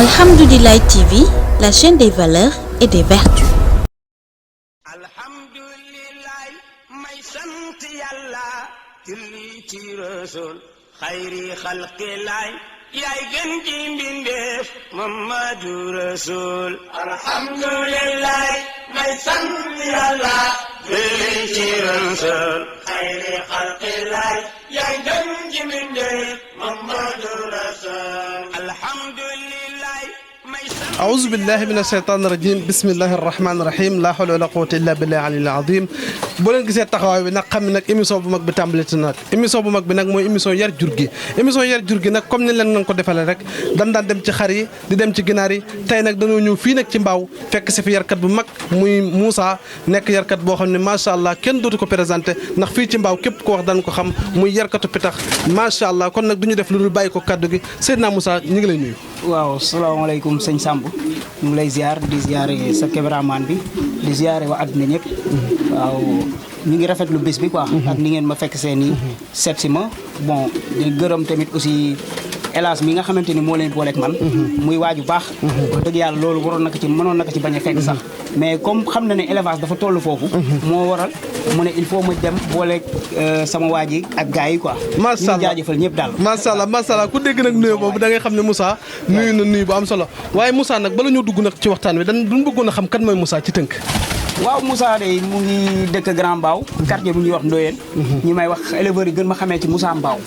Alhamdoulilah TV, la chaîne des valeurs et des vertus. Alhamdoulilah, may sant Yàlla julli ci Rasul xayri xalqilaay yaay gën ci mbindeef Muhammadu Rasul. Alhamdoulilah, may sant Yàlla julli ci Rasul xayri xalqilaay yaay gën ci mbindeef Muhammadu Rasul. Alhamdoulilah. أعوذ بالله من الشيطان الرجيم بسم الله الرحمن الرحيم لا حول ولا قوة إلا بالله العلي العظيم boo leen gisee taxawaay bi nag xam ne nag émission bu mag bi tàmbaliti nag émission bu mag bi nag mooy émission yar jur gi émission yar jur gi nag comme ni leen nañ ko defalee rek dañ daan dem ci xar yi di dem ci ginaar yi tey nag dañoo ñëw fii nag ci mbaaw fekk si fi yarkat bu mag muy Moussa nekk yarkat boo xam ne macha allah kenn dootu ko présenté ndax fii ci mbaaw képp ko wax dañ ko xam muy yarkatu pitax macha allah kon nag du ñu def lu dul bàyyi ko kaddu gi Seydina Moussa ñu ngi lay nuyu. waaw salaamaaleykum sëñ Samb ñu ngi lay ziar di ziare sa cameraman bi di ziare waa àdduna ñëpp waaw ñu ngi rafetlu bés bi quoi. ak ni ngeen ma fekk seen i seet si ma bon di gërëm tamit aussi hélas mi nga xamante ni moo leen booleeg man. muy waaju baax. wax dëgg yàlla loolu waroon na ko ci mënoon na ko ci bañ a fekk sax mais comme xam na ne élevage dafa toll foofu. moo waral mu ne il faut ma dem booleeg sama waa ji ak gars yi quoi. macha allah ñu jaajëfal ñëpp daal. macha allah ku dégg nag nuyoo boobu da ngay xam ne Moussa nuyu na nuyu bu am solo waaye Moussa nag bala ñoo dugg nag ci waxtaan wi duñ bëggoon a xam kan mooy Moussa ci tënk. waaw Moussa de mu ngi dëkk Grand Mbao quartier bu ñuy wax Ndoyeen ñi may wax éleveurs yi gën ma xamee ci Moussa Mbao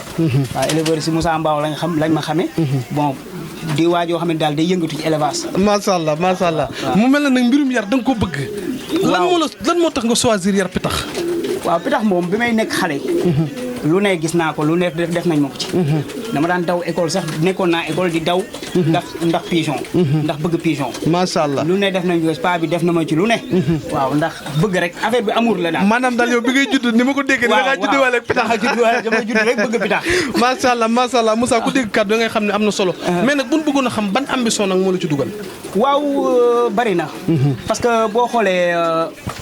waaw éleveurs yi si Moussa Mbao lañ ma xamee bon di waajoo xam ne daal day yëngatu ci élevage. macha allah mu mel na nag mbirum yar da nga ko bëgg. lan moo tax nga choisir yar pitax. waaw pitax moom bi may nekk xale. lu ne gis naa ko lu ne def nañ ma ko ci. dama daan daw école sax nekkoon naa école di daw. ndax pigeon. ndax bëgg pigeon. macha allah lu ne def nañ ko pa bi def na ma ci lu ne. waaw ndax bëgg rek affaire bi amour la daal. maanaam daal yow bi ngay judd ni ma ko déggee. waaw da ngaa juddwaale ak pitax. dama judd rek bëgg pitax. macha allah Moussa ku dégg kàddu ngay xam ne am na solo. mais nag bu ñu bëggoon a xam ban ambition nag moo la ci dugal. waaw bari na. parce que boo xoolee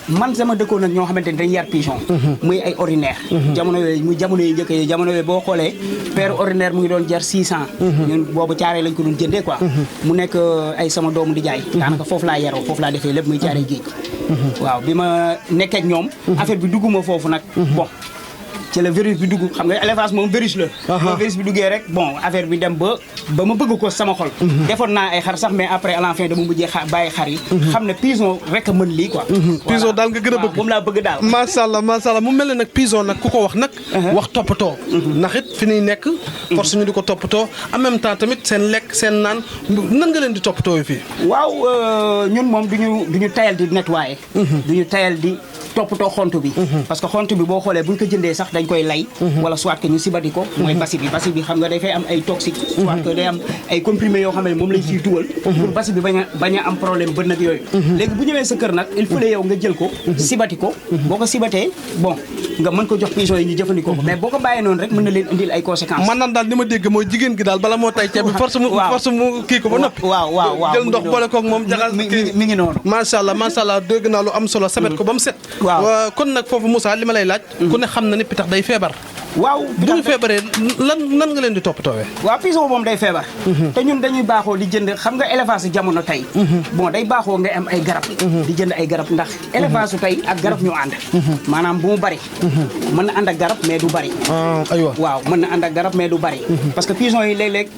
man sama dëkkoon nag ñoo xamante ni dañuy yar pigeon. muy ay ordinaire. jamono yi njëkk yi jamono yooyu boo xoolee paire ordinaire mu ngi doon jar 600. ñun boobu caaree lañ ko doon jëndee quoi. mu nekk ay sama doomu di jaay. daanaka foofu laa yaroo foofu laa defee lépp muy caaree géej. waaw bi ma nekkee ak ñoom. affaire bi dugguma foofu nag bon. ci la virus bi dugg xam nga élevage moom virus la. ba virus bi duggee rek bon affaire bi dem ba ma bëgg ko sama xol. defoon naa ay xar sax mais après à la fin dama mujjee bàyyi xar yi. xam ne pigeon rek a mën lii quoi. pigeon daal nga gën a bëgg moom laa bëgg daal. macha allah mu mel ne nag pigeon nag ku ko wax nag. wax toppatoo. ndax it fi ñuy nekk. force ñu di ko toppatoo en même temps tamit seen lekk seen naan nan nga leen di toppatoo fii. waaw ñun moom duñu tayal di nettoyer. duñu tayal di toppatoo xont bi. parce que xont bi boo xoolee buñ ko jëndee sax dañ koy lay wala soit que ñu sibati ko mooy basi bi xam nga dafay am ay toxique soit que day am ay comprimés yoo xam ne moom lañ ciy dugal pour basi bi bañ a am problème bët nag yooyu léegi bu ñëwee sa kër nag il faut yow nga jël ko sibati ko boo ko sibatee bon nga mën ko jox pigeon yi ñu jëfandikoo ko mais boo ko bàyyee noonu rek mën na leen indil ay conséquences. maanaam daal ni ma dégg mooy jigéen gi daal bala moo tay ceeb bi force mu kii ko ba noppi waaw jël ndox boole koog moom jaxas mi ngi noonu macha allah dégg naa lu am solo sabet ko ba mu set kon nag foofu Moussa li ma lay laaj ku ne xam na ni pitax day feebar. waaw bu ñu feebaree nan nga leen di toppatoowee. waaw pigeon moom day feebar. te ñun dañuy baaxoo di jënd xam nga élevage jamono tey. bon day baaxoo nga am ay garab. di jënd ay garab ndax élevage su tey ak garab ñu ànd. maanaam bu mu bari. mën na ànd ak garab mais du bari. aywa waaw mën na ànd ak garab mais du bari. parce que pigeon yi léeg-léeg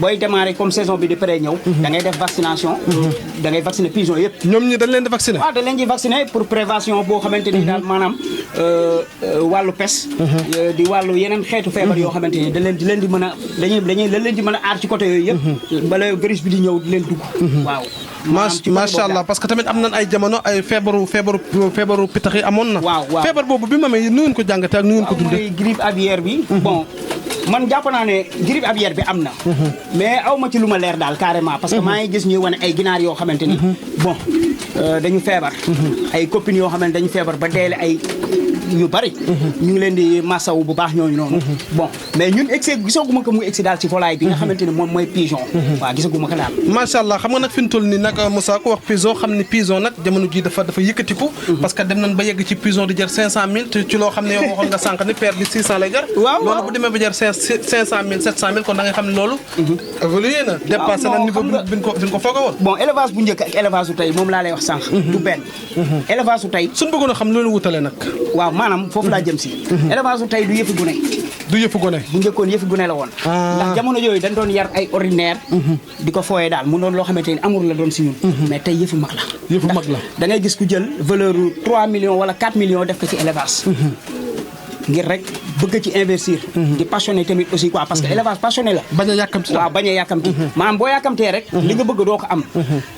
booy démarrer comme saison bi di pare ñëw. da ngay def vaccination. da ngay vacciner pigeon yëpp. ñoom ñi dañ leen di vacciner. waaw dañ leen di vacciner pour prévention boo xamante ni daal maanaam wàllu pes. di wàllu yeneen xeetu feebar yoo xamante ni dañ leen di mën a leen di mën a aar ci côté yooyu yëpp bala virus bi di ñëw di leen dugg waaw macha allah parce que tamit am nañ ay jamono ay feebaru pitax yi amoon na waaw feebar boobu bi ma amee nu ngeen ko jàngatee ak nu ngeen ko dundee mooy grippe aviaire bi bon man jàpp naa ne grippe aviaire bi am na mais aw ma ci lu ma leer daal carrément parce que maa ngi gis ñuy wane ay ginaar yoo xamante ni bon dañu feebar ay copines yoo xamante dañu feebar ba deele ay ñu bari ñu ngi leen di massaw bu baax ñooñu noonu bon mais ñun excès gisaguma ko mu excès daal ci volaille bi nga xamante ne moom mooy pigeon waaw gisaguma ko daal macha allah xam nga nag fi mu toll nii nag Moussa ko wax pigeon xam ne pigeon nag jamono ji dafa yëkkatiku parce que dem nañ ba yegg ci pigeon di jar 500000 te ci loo xam ne yow waxoon nga sànq ni paire bi 600 lay jar loolu bu demee ba jar 500000 700000 kon da ngay xam ne loolu évolué na dépassé na niveau bi ñu ko foogee woon bon élevage bu njëkk ak élevage su tey moom laa lay wax sànq du benn élevage su tey suñ bëggoon a xam loolu wutale nag waaw maanaam foofu laa jëm si élevage su tey du yëfi gune du yëfu gone bu njëkkoon yëfi gune la woon ndax jamono yooyu dañ doon yar ay ordinaire di ko fooyee daal mu doon loo xamante ni amour la doon si ñun mais tey yëfu mag la yëfu mag la da ngay gis ku jël valeur 3 millions wala 4 millions def ko ci élevage ngir rek bëgg ci investir di passionné tamit aussi quoi parce que élevage passionné la bañ a yàkkamti waaw bañ a yàkkamti maanaam boo yàkkamtee rek li nga bëgg doo ko am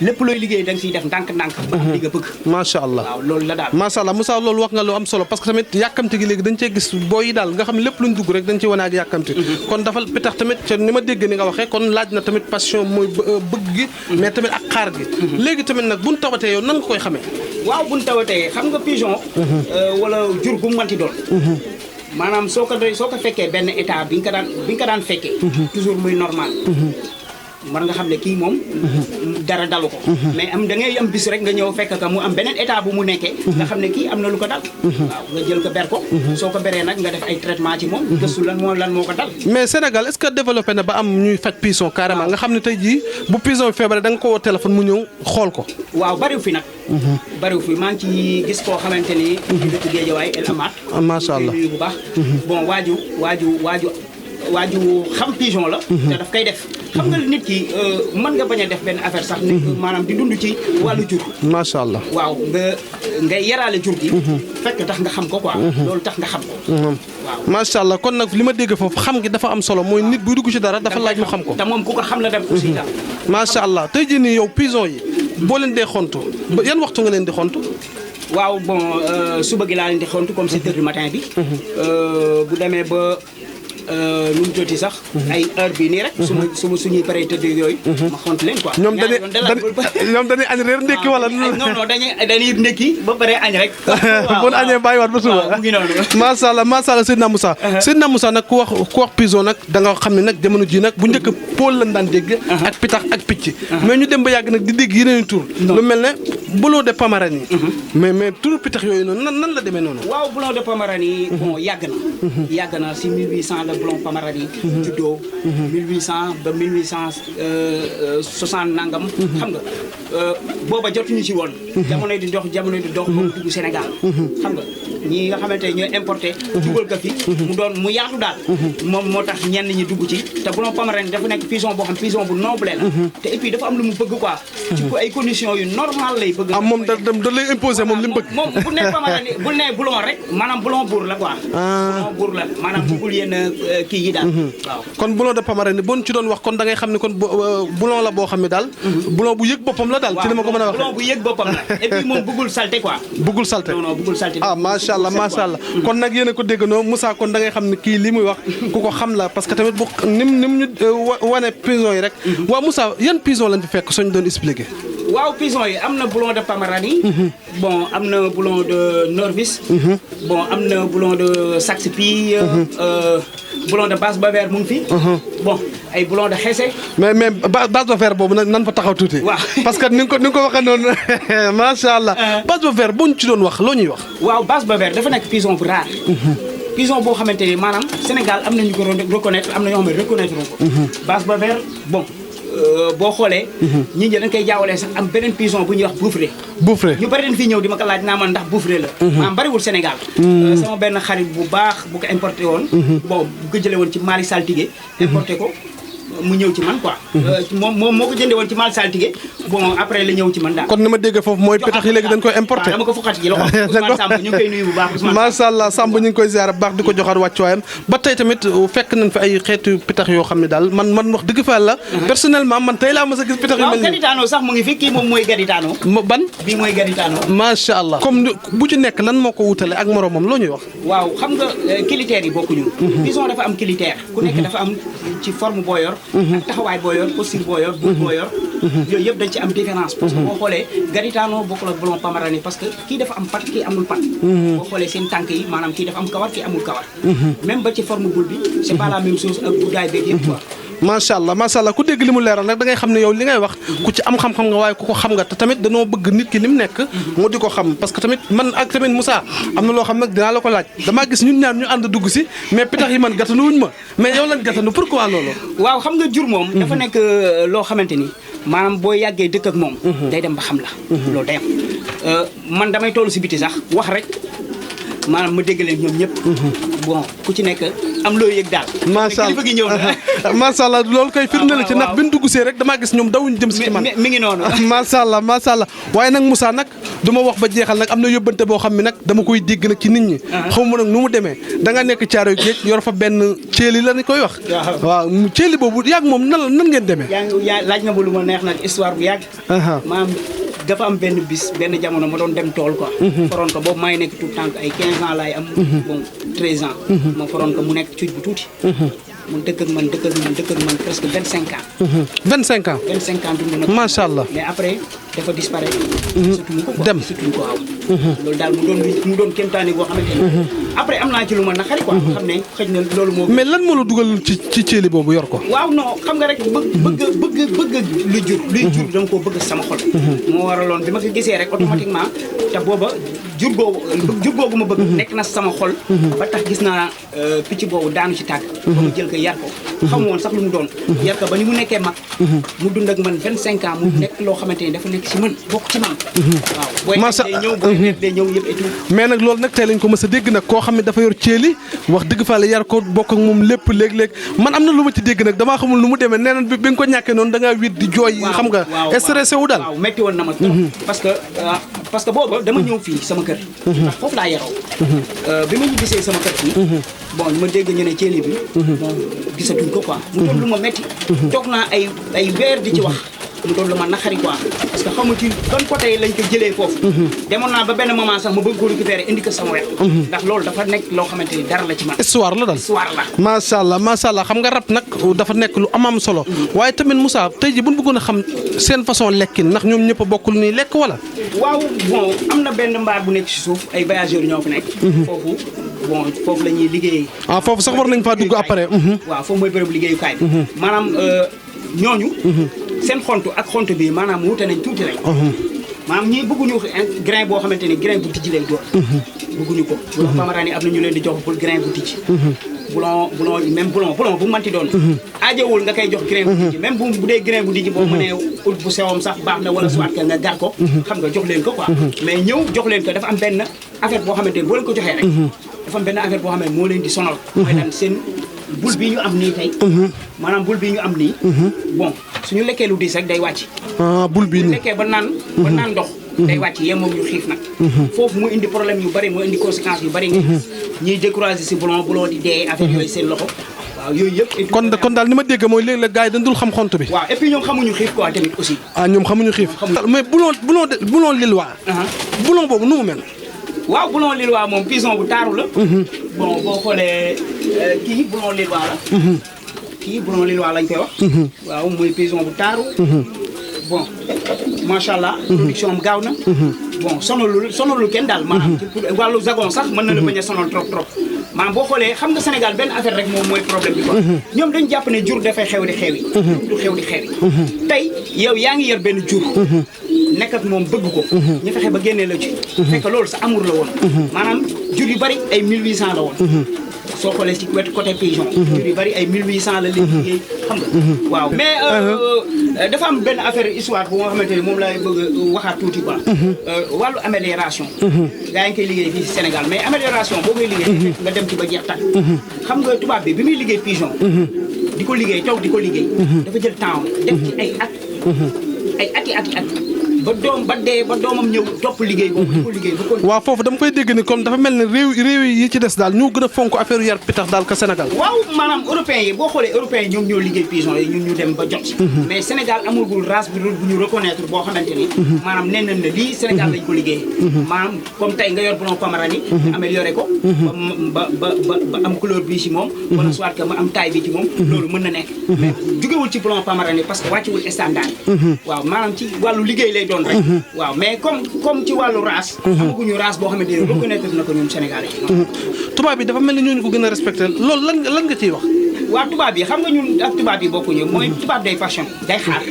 lépp looy liggéey da nga siy def ndànk-ndànk ba am li nga bëgg macha allah waaw loolu la daal macha allah Moussa loolu wax nga lu am solo parce que tamit yàkkamti gi léegi dañ cee gis booy yi daal nga xam ne lépp luñ dugg rek dañ ci wane ak yàkkamti kon dafa pitax tamit ni ma dégg ni nga waxee kon laaj na tamit passion mooy bëgg gi mais tamit ak xaar gi léegi tamit nag buñ tawatee yow nan nga koy xamee waaw buñ tawatee xam nga pigeon wala jur gu mu mënti doon maanaam soo ko fekkee benn état bi nga ko daan fekkee toujours muy normal war nga xam ne kii moom dara dalu ko mais da ngay am bis rek nga ñëw fekk ka mu am beneen état bu mu nekkee nga xam ne kii am na lu ko dal waaw nga jël ko ber ko soo ko beree nag nga def ay traitement ci moom gëstu lan moo ko dal mais Sénégal est-ce que développé na ba am ñuy faj pigeon carrément nga xam ne tey jii bu pigeon feebaree da nga ko woo téléphone mu ñëw xool ko waaw bariw fi nag bariw fi maa ngi ci gis koo xamante ni dëkk Géejawaay El Amath macha allah bu baax bon waaju xam pigeon la te daf koy def xam nga nit ki mën nga bañ a def benn affaire sax nit maanaam di dund ci wàllu jur macha allah waaw ngay yaraale jur gi fekk tax nga xam ko quoi loolu tax nga xam ko waaw macha allah kon nag li ma dégg foofu xam gi dafa am solo mooy nit buy dugg ci dara dafa laaj mu xam ko te moom ku ko xam la dem aussi daal macha allah tey jii nii yow pigeon yi boo leen dee xontu ba yan waxtu nga leen di xontu waaw bon suba gi laa leen di xontu comme 7 heures du matin bi bu demee ba nu mu joti sax ay heure bii nii rek suñuy paree tëdd yooyu ma xont leen quoi ñoom dañuy añ reer ndékki wala non dañuy ndékki ba pare añ rek bu añee bàyyiwaat ba suba mu ngi noonu macha allah Seydina Moussa Seydina Moussa nag ku wax pigeon nag da nga xam ne nag jamono ji nag bu njëkk pôle lañ daan dégg ak pitax ak picc mais ñu dem ba yàgg nag di dégg yeneen tur lu mel ne boulot de Pomeranie mais tur pitax yooyu noonu nan la demee noonu waaw boulot de Pomeranie bon yàgg na si 1800 la boulot Pomeranie juddoo 1800 ba 1860 nangam xam nga booba jotuñu ci woon jamono di dox ba mu dugg Sénégal xam nga ñi nga xamante ne ñooy importé dugal ko fi mu yaatu daal moom moo tax ñenn ñi dugg ci te boulot Pomeranie dafa nekk pigeon boo xam pigeon bu noble la te et puis dafa am lu mu bëgg quoi ci ay conditions yu normal lay bëgg moom da lay imposer moom li mu bëgg moom bu ne Pomeranie bu ne boulon rek maanaam boulon buur la quoi boulon buur la maanaam bëggul yenn kii yi daal waaw kon boulon de Pomeranie bon ci doon wax kon da ngay xam ne kon boulon la boo xam ne daal boulon bu yëg boppam la daal ci li ma ko mën a waxee boulon bu yëg boppam la et puis moom bëggul salté quoi bëggul salté non bëggul salté macha allah kon nag yéen a ko déggandoo Moussa kon da ngay xam ne kii li muy wax ku ko xam la parce que tamit bu nim ñu wane pigeon yi rek waaw Moussa yan pigeon lañ fi fekk soñ doon expliqué waaw pigeon yi am na boulon de Pomeranie bon am na boulon de Norvis bon am na boulon de Saxe-Pie boulon de Basse-Bavère mu ngi fi bon ay boulon de Hesse mais Basse-Bavère boobu nag nan fa taxaw tuuti waaw parce que ni nga ko waxee noonu macha allah Basse-Bavère boo ñu ci doon wax loo ñuy wax waaw Basse-Bavère dafa nekk pigeon bu rare pigeon boo xamante ni maanaam Sénégal am na ñu ko reconnaître am na ñoo xam ne reconnaître ko Basse-Bavère bon boo xoolee ñi dañ koy jaawalee sax am beneen pigeon bu ñuy wax Bouffré ñu bari dañ fii ñëw di ma ko laaj naa man ndax Bouffré la maanaam bariwul Sénégal sama benn xarit bu baax bu ko importé woon bon bu ko jëlee woon ci Mali Saltigué importé ko mu ñëw ci man quoi moom moo ko jëndee woon ci Mali Saltigué bon après la ñëw ci man daal kon ni ma dégg foofu mooy pitax yi léegi dañ koy importé dama ko fuxati ci loxo Ousmane Samb ñu ngi koy nuyu bu baax macha allah Samb ñu ngi koy ziar bu baax di ko joxaat wàccuwaayam ba tey tamit fekk nañ fi ay xeetu pitax yoo xam ne daal man wax dëgg fa la personnellement man tey laa mës a gis pitax yu mel nii gaditaano sax mu ngi fi kii moom mooy gaditaano ban bii mooy gaditaano macha allah comme bu ci nekk lan moo ko wutale ak moromam loo ñuy wax waaw xam nga critères yi bokkuñu pigeon dafa am critère ku nekk dafa am ci forme boo yor ak taxawaay boo yor posture boo yor bul boo yor yooyu yëpp dañ ci am différence parce que boo xoolee Garitano bokkul ak blond Pomeranian parce que kii dafa am pat kii amul pat boo xoolee seen tànk yi maanaam kii dafa am kawar kii amul kawar même ba ci forme boule bi c'est pas la même chose ak guddaay beeg yëpp quoi macha allah ku dégg li mu leeral nag da ngay xam ne yow li ngay wax ku ci am xam-xam nga waaye ku ko xam nga te tamit danoo bëgg nit ki li mu nekk mu di ko xam parce que tamit man ak tamit Moussa am na loo xam nag dinaa la ko laaj damaa gis ñun ñaar ñu ànd dugg si mais pitax yi man gàttanuwuñ ma mais yow lan gàttanu pourquoi loolu waaw xam nga jur moom dafa nekk loo xamante ni maanaam boo yàggee dëkk ak moom day dem ba xam la loolu day am man damay toll si biti sax wax rek maanaam ma dégg leen ñoom ñëpp bon ku ci nekk am loo yëg daal macha allah bëgg ñëw na macha allah loolu koy firnde la ci ndax bi ñu dugg see rek damaa gis ñoom dawuñ jëm si ci man mi ngi noonu macha allah waaye nag Moussa nag du ma wax ba jeexal nag am na yóbbante boo xam ne nag dama koy dégg nag ci nit ñi xaw ma nag nu mu demee da nga nekk Caaroy Géej yor fa benn ceeli la ni koy wax waaw ceeli boobu yàgg moom nan ngeen demee yaa laaj nga ba lu ma neex nag histoire bu yàgg maanaam dafa am benn bis benn jamono ma doon dem tool quoi foroon ko boobu maa ngi nekk tout temps ay 15 ans laay am bon 13 ans ma foroon ko mu nekk cuuj bu tuuti mu dëkk ak man presque 25 ans 25 ans 25 ans dund na macha allah mais après dafa disparaître surtout ko dem surtout ko waaw loolu daal mu doon kéemtaani boo xamante ne après am naa ci lu ma naqari quoi xam ne xëj na loolu moo mais lan moo la dugal ci ceeli boobu yor ko waaw non xam nga rek bëgg luy jur dama koo bëgg sama xol moo waraloon bi ma ko gisee rek automatiquement te booba jur googu ma bëgg nekk na sama xol ba tax gis naa picc boobu daanu ci tàgg ba ma jël ko yar ko xam woon sax lu mu doon yar ko ba ni mu nekkee mag mu dund ak man 25 ans mu nekk loo xamante ni dafa nekk ci man bokk ci man waaw booy day ñëw yëpp et tout mais nag loolu nag tey lañ ko mës a dégg nag koo xam ne dafa yor ceeli wax dëgg fa la yar ko bokk ak moom lépp léeg-léeg man am na lu ma ci dégg nag damaa xamul nu mu demee nee na bi nga ko ñàkkee noonu da ngaa wit di jooy xam nga stressé wu daal waaw métti woon na ma trop parce que booba dama ñëw fii sama kër ndax foofu laa yaroo bi ma ñu gisee sama kër fii bon ma dégg ñu ne ceeli bi bon gisatuñ ko quoi mu doon lu ma métti toog naa ay weer di ci wax mu doon lu ma naxari quoi parce que xamu ci ban côté lañ ko jëlee foofu demoon naa ba benn moment sax ma bëgg ko récupérer indi ko sama wet ndax loolu dafa nekk loo xamante ni dara la ci man histoire la daal histoire la macha allah xam nga rab nag dafa nekk lu am solo waaye tamit Moussa tey ji bu ñu bëggoon a xam seen façon lekkin ndax ñoom ñëpp a bokkul nii lekk wala waaw bon am na benn mbaar bu nekk ci suuf ay voyageurs ñoo fi nekk foofu bon foofu la ñuy liggéey foofu sax war nañ faa dugg après waaw foofu mooy bërëbu liggéeyukaay bi maanaam ñooñu seen xontu ak xontu bi maanaam wute nañ tuuti rek maanaam ñii bëgguñu grain boo xamante ni grain bu tijji lay doon bëgguñu ko bulon Pomeranian am na ñu leen di jox pour grain bu tijji bulon même bulon bu manti doon aajowul nga koy jox grain bu tijji même bu dee grain bu tijji boo mënee ut bu sewam sax baax na wala soit que nga gar ko xam nga jox leen ko quoi mais ñëw jox leen ko dafa am benn affaire boo xamante ni boo leen ko joxee rek dafa am benn affaire boo xam ne moo leen di sonal mooy daan seen bul bi ñu am nii tey maanaam bul bi ñu am nii bon suñu lekkee lu diis rek day wàcc bul bi nii lekkee ba naan ndox day wàcc yem moom ñu xiif nag foofu mu indi problème yu bari moo indi conséquences yu bari nga ñuy découragé si bulon di dee affaire yooyu seen loxo waaw yooyu yëpp kon daal ni ma dégg mooy léegi la gars yi dañ dul xam xont bi waaw et puis ñoom xamuñu xiif quoi tamit aussi ñoom xamuñu xiif mais bulon lilwaa bulon boobu nu mu mel waaw bulon lilwaa moom pison bu taaru la bon boo xoolee kii bulon lilwaa la kii bulon lilwaa lañ koy wax waaw muy pison bu taaru bon macha allah production am gaaw na bon sonalul kenn daal maanaam pour wàllu zagon sax mën na la bañ a sonal trop maanaam boo xoolee xam nga Sénégal benn affaire rek moom mooy problème bi quoi ñoom dañ jàpp ne jur dafay xew di xewi du xew di xewi tey yow yaa ngi yor benn jur nekk ak moom bëgg ko ñu fexe ba génnee la ci fekk loolu sa amour la woon maanaam jur yu bari ay 1800 la woon soo xoolee ci wetu côté pigeon jur yu bari ay 1800 la leen liggéey xam nga waaw mais dafa am benn affaire histoire bu nga xamante ni moom laay bëgg waxaat tuuti quoi wàllu amélioration gaa ngi koy liggéey fii ci Sénégal mais amélioration boo koy liggéey nga dem ci ba jeex tàkk xam nga tubaab bi muy liggéey pigeon di ko liggéey toog di ko liggéey dafa jël temps def ci ay ati ba doom ba dee ba doomam ñëw topp liggéey boobu ko liggéey ba ko waaw foofu dama koy dégg ni comme dafa mel ne réew yi ci des daal ñoo gën a fonk affaire yar pitax daal ka Sénégal waaw maanaam européens yi boo xoolee européens yi ñoom ñoo liggéey pigeon yi ñun ñu dem ba jot mais Sénégal amulgul race bu ñu reconnaître boo xamante ni maanaam nee nañ ne lii Sénégal lañ ko liggéey maanaam comme tey nga yor blond Pomeranie amélioré ko ba am couleur bi ci moom wala soit que ma am taille bi ci moom loolu mën na nekk mais jugewul ci blond Pomeranie parce que wàcciwul standard waaw maanaam ci wàllu liggéey lay doon rek waaw mais comme ci wàllu race amaguñu race boo xamante ni reconnaître na ko ñun Sénégalais tubaab bi dafa mel ni ñooñu ko gën a respecté loolu lan nga ciy wax waa tubaab yi xam nga ñun ak tubaab yi bokkuñu mooy tubaab day passion day xaar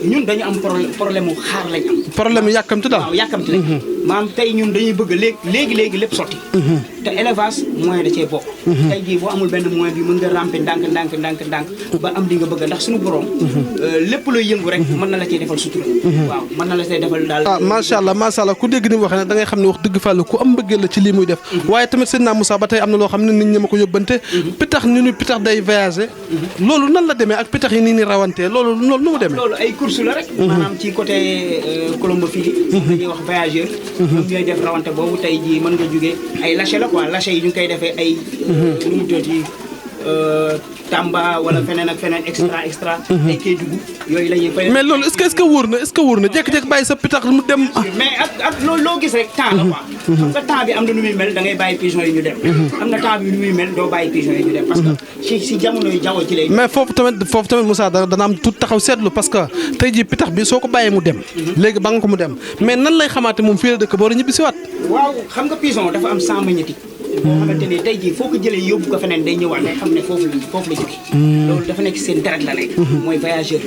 ñun dañu am problème mu xaar lañ am problème yi yàkkamti daal waaw yàkkamti lañ maanaam tey ñun dañuy bëgg léegi lépp sotti te élevage moyen da cee bokk tey jii boo amul benn moyen bi mën nga ramper ndànk ba am li nga bëgg ndax suñu borom lépp looy yëngu rek mën na la cee defal sutura waaw mën na la cee defal daal macha allah ku dégg ni mu waxee ne da ngay xam ne wax dëgg fàll ku am bëggee la ci lii muy def waaye tamit sëñ naa Moussa ba tey am na loo xam ne nit ñi ma ko yóbbante pitax day voyager loolu nan la demee ak pitax yi nii ni rawantee loolu nu mu demee loolu ay course la rek maanaam ci côté colombophilie dañuy wax voyageur ñoom ñooy def rawante boobu tey jii mën nga jógee ay lâcher la quoi lâcher yi ñu ngi koy defee ay nu mu tuddati Tamba wala feneen ak feneen extra ay Kédougou yooyu la ñuy fay mais loolu est-ce que wóor na jékki-jékki bàyyi sa pitax mu dem mais ak loolu loo gis rek temps la quoi xam nga temps bi am na nu muy mel da ngay bàyyi pigeon yi ñu dem am na temps bi nu muy mel doo bàyyi pigeon yi ñu dem parce que si jamono yi jaww ci lay mais foofu tamit Moussa dana am tout taxaw seetlu parce que tey jii pitax bi soo ko bàyyee mu dem léegi ba nga ko mu dem mais nan lay xamaate moom fii la dëkk boo war a ñibbi si waat waaw xam nga pigeon dafa am sang magnétique boo xamante ni tey jii foo ko jëlee yóbbu ko feneen day ñëwaat day xam ne foofu la jóge loolu dafa nekk seen deret la nekk mooy voyageur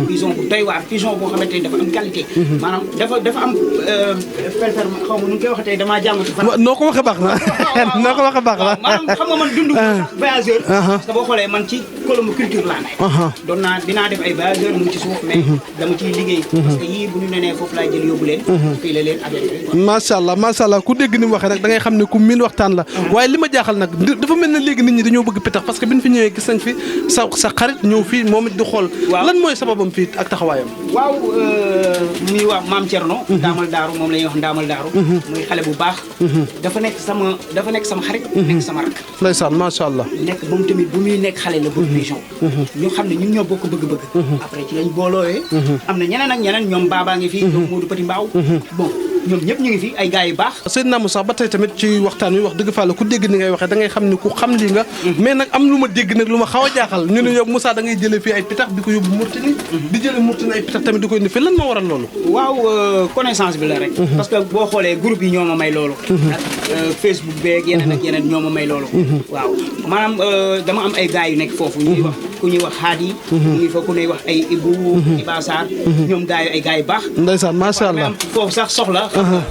pigeon bu doy waar pigeon boo xamante ni dafa am qualité maanaam dafa am pelper xaw ma nu koy waxatee damaa jàng ci noo ko waxee baax na noo ko waxee baax na maanaam xam nga man dund voyageur parce que boo xoolee man ci colomboculture laa nekk dinaa def ay voyageur mu ci suuf mais dama ciy liggéey parce que yii bu ñu nenee foofu laay jël yóbbu leen fii la leen avec macha allah ku dégg ni mu waxee rek da ngay xam ne ku miin waxtaan la waaye li ma jaaxal nag dafa mel ne léegi nit ñi dañoo bëgg pitax parce que bi ñu fi ñëwee gis nañ fi sa xarit ñëw fii moom it di xool lan mooy sababam fii ak taxawaayam waaw muy waa maam Thierno ndaamal daaru moom la ñuy wax ndaamal daaru muy xale bu baax dafa nekk sama xarit nekk sama rak ndeysaan macha allah nekk moom tamit bu muy nekk xale la bëgg pigeon ñu xam ne ñun ñoo bokk bëgg-bëgg après ci lañ boolooyee am na ñeneen ak ñeneen ñoom baabaa ngi fii ñoom Modou Petit Mbaaw bon ñoom ñëpp ñu ngi fi ay gars yu baax Seydina Moussa ba tey tamit ci waxtaan wi wax dëgg fa la ku dégg ni ngay waxee da ngay xam ni ku xam lii nga mais nag am lu ma dégg nag lu ma xaw a jaaxal ñu ne yow Moussa da ngay jëlee fii ay pitax di ko yóbbu Mauritanie di jëlee Mauritanie ay pitax tamit di ko indi fii lan moo waral loolu waaw connaissance bi la rek parce que boo xoolee groupe yi ñoo ma may loolu ak Facebook beeg yeneen ak yeneen ñoo ma may loolu waaw maanaam dama am ay gars yu nekk foofu ñuy wax ku ñuy wax Hadi ñu ngi fa ku ñuy wax ay Ibou Iba Sarr ñoom gars yu ay gars yu baax ndeysaan macha allah foofu sax soxla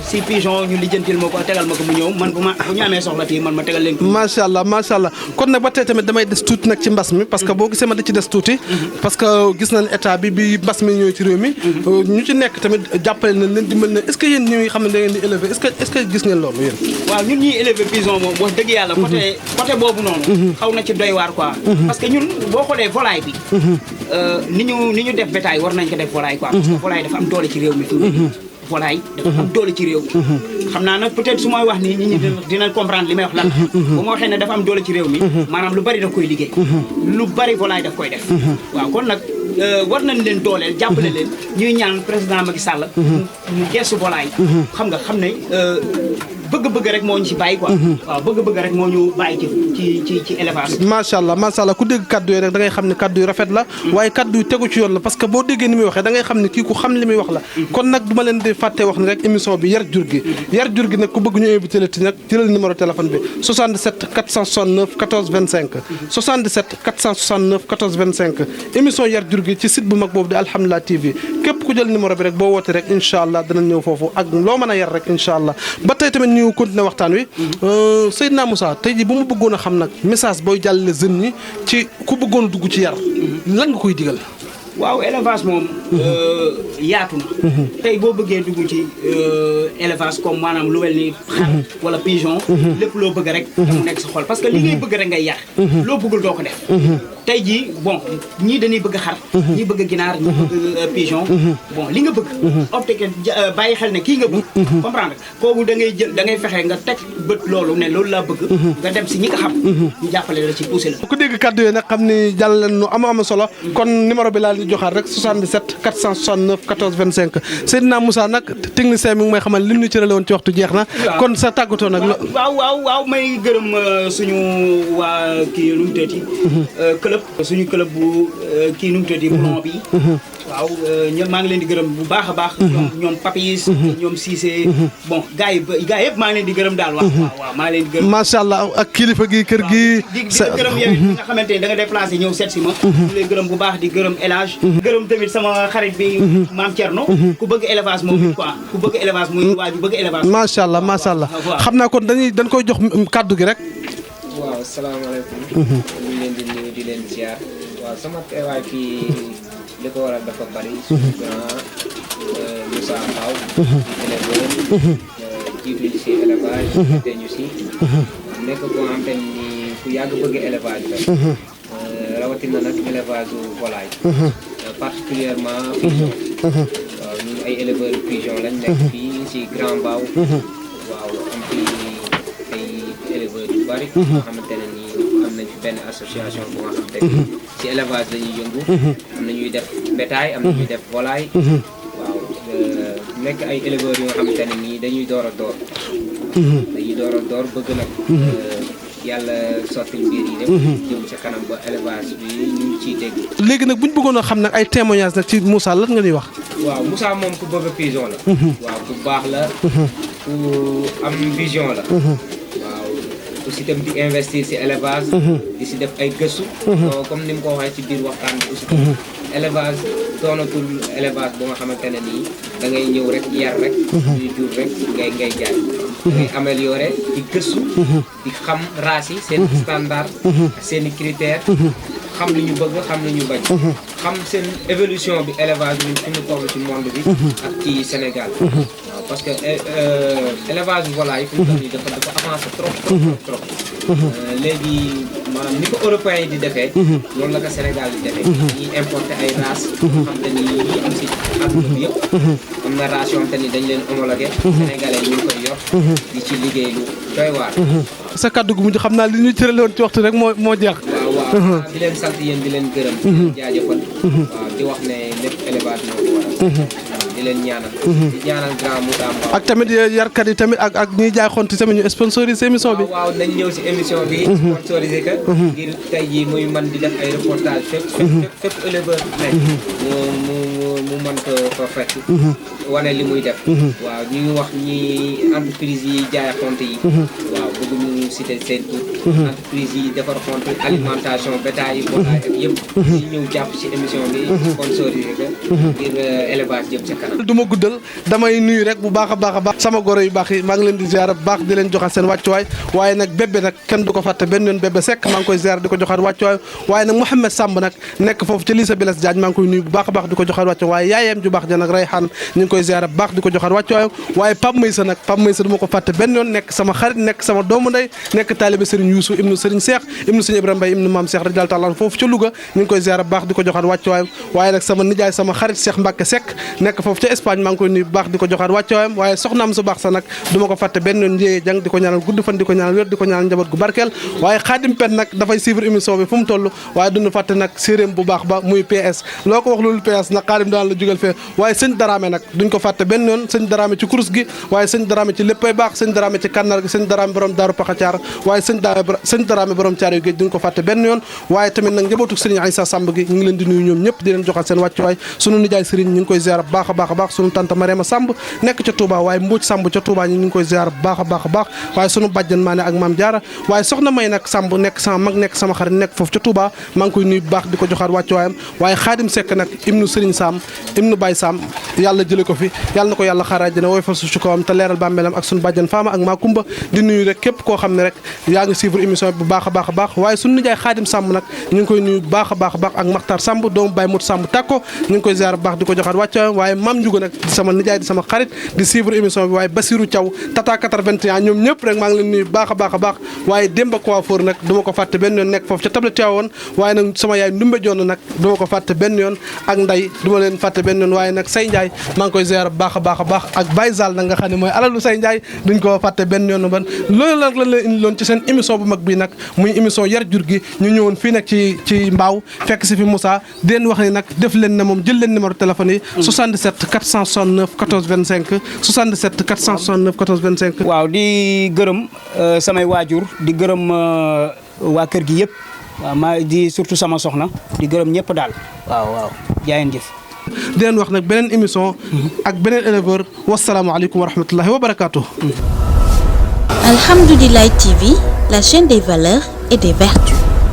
si pigeon ñu lijjantil ma ko tegal ma ko mu ñëw man bu ñu amee soxla fii man ma tegal leen ko macha allah kon nag ba tey tamit damay des tuuti nag ci mbas mi parce que boo gisee ma da ci des tuuti parce que gis nañ état bi mbas mi ñëw ci réew mi ñu ci nekk tamit jàppale nañ leen dimbal na est-ce que yéen ñi xam ne da ngeen di élever est-ce que gis ngeen loolu yéen waaw ñun ñuy élever pigeon moom wax dëgg yàlla côté boobu noonu xaw na ci doy waar quoi parce que ñun boo xoolee volaille bi ni ñu def bétail war nañ ko def volaille quoi parce que volaille dafa am doole ci réew mi volaille dafa am doole ci réew mi xam naa nag peut-être su may wax nii nit ñi dina comprendre li may wax lan bu ma waxee ne dafa am doole ci réew mi maanaam lu bari daf koy liggéey lu bari volaille daf koy def waaw kon nag war nañ leen dooleel jàppale leen ñuy ñaan président Macky Sall mu gestu volaille xam ne bëgg-bëgg rek moo ñu ci bàyyi quoi waaw bëgg-bëgg rek moo ñu bàyyi ci élevage macha allah ku dégg kaddu yi rek da ngay xam ne kaddu yu rafet la waaye kaddu yu tegu ci yoon la parce que boo déggee ni muy waxee da ngay xam ne kii ku xam li muy wax la kon nag du ma leen di fàtte wax ni rek émission bi yar jur gi nag ku bëgg ñu invité la ti nag jëlal numéro téléphone bi 77 469 14 25 77 469 14 25 émission yar jur gi ci site bu mag boobu di Alhamdulillah TV képp ku jël numéro bi rek boo woote rek incha allah danañ ñëw foofu ak loo mën a yar rek incha allah ba tey tamit ñu continuer waxtaan wi Seydina Moussa tey jii bu ma bëggoon a xam nag message booy jàllale jeunes ñi ci ku bëggoon a dugg ci yar lan nga koy digal waaw élevage moom yaatu na tey boo bëggee dugg ci élevage comme maanaam lu mel ni xar wala pigeon lépp loo bëgg rek mu nekk sa xol parce que li ngay bëgg rek ngay yar loo bëggul doo ko def tey jii bon ñii dañuy bëgg xar ñii bëgg ginaar ñii bëgg pigeon bon li nga bëgg opté que bàyyi xel ne kii nga bëgg comprendre kooku da ngay jël da ngay fexe nga teg bët loolu ne loolu laa bëgg nga dem si ñi nga xam ñu jàppale la ci poussé la ku dégg kàddu yi nag xam ni jàll leen nu am solo kon numéro bi laa leen joxaat rek 77 469 14 25 Seydina Moussa nag technicien mi ngi may xamal li ñu cërale woon ci waxtu jeex na kon sa tàggatoo nag waaw may gërëm suñu waa kii nu mu tëddee club suñu club bu kii nu mu tëddee boulon bi waaw ñoom maa ngi leen di gërëm bu baax a baax ñoom Papis ñoom Cissé bon gars yëpp maa ngi leen di gërëm daal waaw maa ngi leen di gërëm macha allah ak kilifa gi kër gi di gërëm yow nga xamante ne da nga déplacé ñëw seet si ma ñu lay gërëm bu baax di gërëm élevage gërëm tamit sama xarit bi Maam Thierno ku bëgg élevage moom quoi ku bëgg élevage muy waaju bëgg élevage macha allah xam naa kon dañ koy jox kàddu gi rek waaw salaamaaleykum ñu leen di nuyu di leen ziar waaw sama teewaay fii li ko waral dafa bari suñu grand Moussa Mbaw éleveur jiitu si élevage te ñu si nekk koo xam te ni ku yàgg bëgg élevage la rawatina nag élevage volaille particulièrement pigeon waaw ñun ay éleveurs pigeon lañ nekk fii si Grand Mbao waaw am fi ay éleveurs yu bari nga xamante ne nii am nañ fi benn association bu nga xamante ni ci élevage la ñuy yëngu am na ñuy def bétail am na ñuy def volaille waaw nekk ay éleveurs yu nga xamante ne nii dañuy door a door bëgg nag yàlla sotti mbir yi rek jëm ci kanam ba élevage bi ñu ngi ciy dégg léegi nag bu ñu bëggoon a xam nag ay témoignages nag ci Moussa lan nga ñuy wax waaw Moussa moom ku bëgg pigeon la waaw ku baax la ku am vision la waaw aussi tam di investir ci élevage di ci def ay gëstu comme ni mu ko waxee ci biir waxtaan bi aussi tam élevage doonatul élevage bu nga xamante ne nii da ngay ñëw rek yar rek ñuy jur rek ngay jaay da ngay améliorer di gëstu di xam race yi seen standard seen i critères xam li ñu bëgg xam li ñu bañ xam seen évolution bi élevage bi fi mu toll ci monde bi ak ci Sénégal waaw parce que élevage volaille fi mu toll nii dafa avancé trop léegi maanaam ni ko européens yi di defee noonu la ko Sénégal di defee ñuy importer ay race xam te ni ñi am si àdduna bi yëpp am na race yoo xam te ni dañ leen homologué sénégalais ñu ngi koy yor di ci liggéey lu doy waar sa kàddu gu mujj xam naa li ñu cërale woon ci waxtu rek moo jeex waaw di leen sant yéen di leen gërëm di leen jaajëfal waaw di wax ne lépp élevage moo ko waral di leen ñaanal di ñaanal grand Moussa Mbaw ak tamit yarkat yi tamit ak ñiy jaay xonti tamit ñu sponsorisé émission bi waaw nañ ñëw si émission bi sponsorisé ka ngir tey jii muy man di def ay reportage fépp éleveur nekk mu mën ko fa fekk wane li muy def waaw ñu ngi wax ñi entreprise yi jaay xont yi waaw bëgg ñu citer seen tur entreprise yi defar xont alimentation bétail yi volaille ak yëpp ñu ñëw jàpp si émission bi sponsorisé ka ngir élevage jëm ca kanam du ma guddal damay nuyu rek bu baax a baax sama goro yu baax yi maa ngi leen di ziar bu baax di leen joxaat seen wàccuwaay waaye nag bébé nag kenn du ko fàtte benn yoon bébé Seck maa ngi koy ziar di ko joxaat wàccuwaay waaye nag Mouhamed Samb nag nekk foofu ci lycée Blaise Diagne maa ngi koy nuyu bu baax a baax di ko joxaat wàccuwaay waaye yaayam ju baax ja nag Rayhan ñu ngi koy ziar bu baax di ko joxaat wàccuwaay waaye Pape Maysa du ma ko fàtte benn yoon nekk sama xarit nekk sama doomu ndey nekk taalibe Serigne Youssou ibnu Serigne Cheikh ibnu Serigne Ibrahima Mbaye ibnu Mame Cheikh radiyallahu ta'ala foofu ca Louga ñu ngi koy ziar bu baax di ko joxaat wàccuwaayam waaye nag sama nijaay sama xarit Cheikh Mbacke Seck nekk foofu ca Espagne maa ngi koy nuyu bu baax di ko joxaat wàccuwaayam waaye soxnaam su baax sa nag du ma ko fàtte benn yoon njëyee jàng di ko ñaanal gudd fan di ko ñaanal wér di ko ñaanal njaboot gu barkeel waaye Xaadim Pen nag dafay suivre émission bi fu mu toll waaye duñu fàtte nag séeréem bu baax ba muy PS loo ko wax loolu PS nag Xaadim daan la jugal fee waaye sëñ Daraame nag duñ ko fàtte benn yoon sëñ Daraame ci kurus gi waaye sëñ Daraame ci léppay baax sëñ Daraame ci kànnar gi sëñ Daraame borom daaru Paxacaar waaye sëñ Daraame borom caar yu géej duñ ko fàtte benn yoon waaye tamit nag njabootu sëriñ Aïssa Samb gi ñu ngi leen di nuyu ñoom ñëpp di leen joxal seen wàccuwaay sunu nijaay sëriñ ñu ngi koy ziar baax a baax sunu tante Mariama Samb nekk ca Touba waaye Mbóoj Samb ca Touba ñu ngi koy ziar baax a baax waaye sunu bàjjan Maane ak Maam Jaara waaye soxna May nag Samb nekk sama mag nekk sama xarit nekk foofu ca Touba maa ngi koy nuyu bu baax di ko joxaat wàccuwaayam waaye Xaadim Seck nag ibnu sëriñ Sam ibnu Baye Sam yàlla jële ko fi yàlla na ko yàlla xaaraaj dina woy fa su ci kawam te leeral bàmmeelam ak sunu bàjjan Faama ak maa Kumba di nuyu rek képp koo xam ne rek yaa ngi suivre émission bi bu baax a baax waaye sunu nijaay Xaadim Samb nag ñu ngi koy nuyu bu baax a baax ak Maxtar Samb doomu Baye Mut Samb Takko ñu ngi koy koy ziar bu baax di ko joxaat wàcca waaye Mame Ndiouga nag di sama nijaay di sama xarit di suivre émission bi waaye Basirou Thiaw Tata 81 ñoom ñëpp rek maa ngi leen nuyu baax a baax a baax waaye Demba Coiffeur nag du ma ko fàtte benn yoon nekk foofu ca table Tivaouane waaye nag sama yaay Ndumbe Joon nag du ma ko fàtte benn yoon ak Nday du ma leen fàtte benn yoon waaye nag Say Ndiaye maa ngi koy ziar bu baax a baax a baax ak Baye Zal nag nga xam ne mooy alalu Say Ndiaye duñ ko fàtte benn yoon ban loolu nag lañ leen indi loon ci seen émission bu mag bi nag muy émission yar jur gi ñu ñëwoon fii nag ci Mbaaw fekk si fi Moussa di leen wax ni nag def leen ne moom jël leen numéro téléphone yi 77 469 14 25 77 469 14 25 waaw di gërëm samay waajur di gërëm waa kër gi yëpp waaw maa di surtout sama soxna di gërëm ñëpp daal waaw jaayeen jëf di leen wax nag beneen émission ak beneen éleveur wasalaamaaleykum wa rahmatullahi wa barakaatu. Alhamdoulilah TV, la chaîne des valeurs et des vertus.